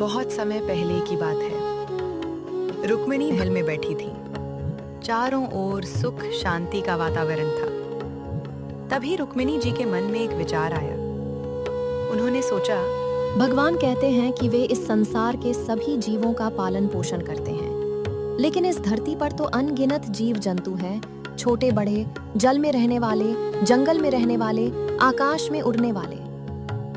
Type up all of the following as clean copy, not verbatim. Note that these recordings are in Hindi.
बहुत समय पहले की बात है। रुक्मिणी महल में बैठी थी। चारों ओर सुख शांति का वातावरण था। तभी रुक्मिणी जी के मन में एक विचार आया। उन्होंने सोचा, भगवान कहते हैं कि वे इस संसार के सभी जीवों का पालन पोषण करते हैं, लेकिन इस धरती पर तो अनगिनत जीव जंतु हैं, छोटे बड़े, जल में रहने वाले, जंगल में रहने वाले, आकाश में उड़ने वाले।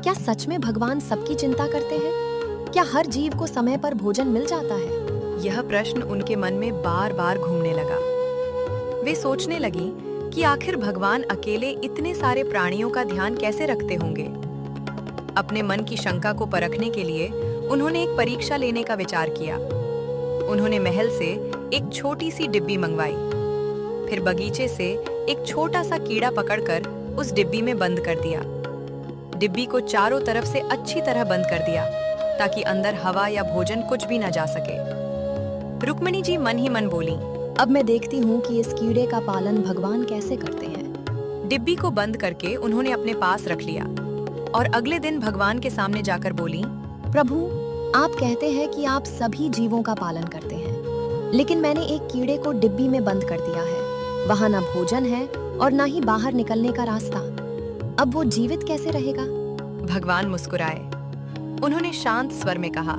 क्या सच में भगवान सबकी चिंता करते हैं? क्या हर जीव को समय पर भोजन मिल जाता है? यह प्रश्न उनके मन में बार बार घूमने लगा। वे सोचने लगी कि आखिर भगवान अकेले इतने सारे प्राणियों का ध्यान कैसे रखते होंगे। अपने मन की शंका को परखने के लिए उन्होंने एक परीक्षा लेने का विचार किया। उन्होंने महल से एक छोटी सी डिब्बी मंगवाई, फिर बगीचे से एक छोटा सा कीड़ा पकड़कर उस डिब्बी में बंद कर दिया। डिब्बी को चारों तरफ से अच्छी तरह बंद कर दिया ताकि अंदर हवा या भोजन कुछ भी न जा सके। रुक्मिणी जी मन ही मन बोली, अब मैं देखती हूँ कि इस कीड़े का पालन भगवान कैसे करते हैं। डिब्बी को बंद करके उन्होंने अपने पास रख लिया और अगले दिन भगवान के सामने जाकर बोली, प्रभु, आप कहते हैं कि आप सभी जीवों का पालन करते हैं, लेकिन मैंने एक कीड़े को डिब्बी में बंद कर दिया है। वहाँ न भोजन है और न ही बाहर निकलने का रास्ता। अब वो जीवित कैसे रहेगा? भगवान मुस्कुराए। उन्होंने शांत स्वर में कहा,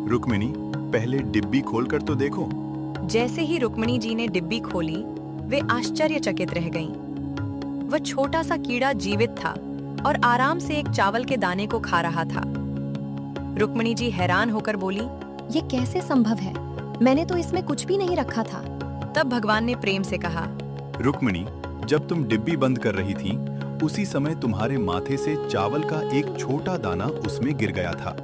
रुक्मिणी, पहले डिब्बी खोलकर तो देखो। जैसे ही रुक्मिणी जी ने डिब्बी खोली, वे आश्चर्यचकित रह गईं। वह छोटा सा कीड़ा जीवित था और आराम से एक चावल के दाने को खा रहा था। रुक्मिणी जी हैरान होकर बोली, ये कैसे संभव है? मैंने तो इसमें कुछ भी नहीं रखा था। तब भगवान ने प्रेम से कहा, रुक्मिणी, जब तुम डिब्बी बंद कर रही थी, उसी समय तुम्हारे माथे से चावल का एक छोटा दाना उसमें गिर गया था।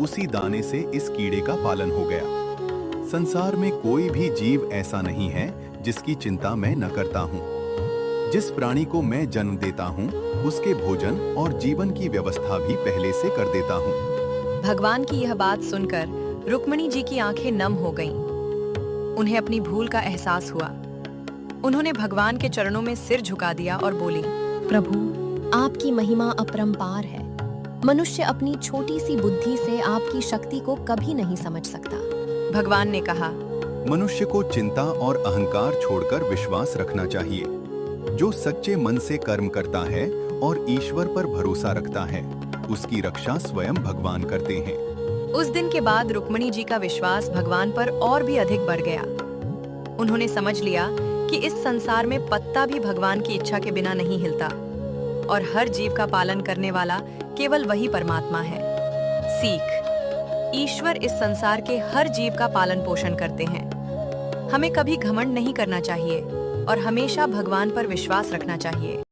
उसी दाने से इस कीड़े का पालन हो गया। संसार में कोई भी जीव ऐसा नहीं है जिसकी चिंता मैं न करता हूँ। जिस प्राणी को मैं जन्म देता हूँ, उसके भोजन और जीवन की व्यवस्था भी पहले से कर देता हूँ। भगवान की यह बात सुनकर रुक्मिणी जी की आंखें नम हो गईं। उन्हें अपनी भूल का एहसास हुआ। उन्होंने भगवान के चरणों में सिर झुका दिया और बोली, प्रभु, आपकी महिमा अपरंपार है। मनुष्य अपनी छोटी सी बुद्धि से आपकी शक्ति को कभी नहीं समझ सकता। भगवान ने कहा, मनुष्य को चिंता और अहंकार छोड़कर विश्वास रखना चाहिए। जो सच्चे मन से कर्म करता है और ईश्वर पर भरोसा रखता है, उसकी रक्षा स्वयं भगवान करते हैं। उस दिन के बाद रुक्मिणी जी का विश्वास भगवान पर और भी अधिक बढ़ गया। उन्होंने समझ लिया कि इस संसार में पत्ता भी भगवान की इच्छा के बिना नहीं हिलता और हर जीव का पालन करने वाला केवल वही परमात्मा है। सीख: ईश्वर इस संसार के हर जीव का पालन पोषण करते हैं। हमें कभी घमंड नहीं करना चाहिए और हमेशा भगवान पर विश्वास रखना चाहिए।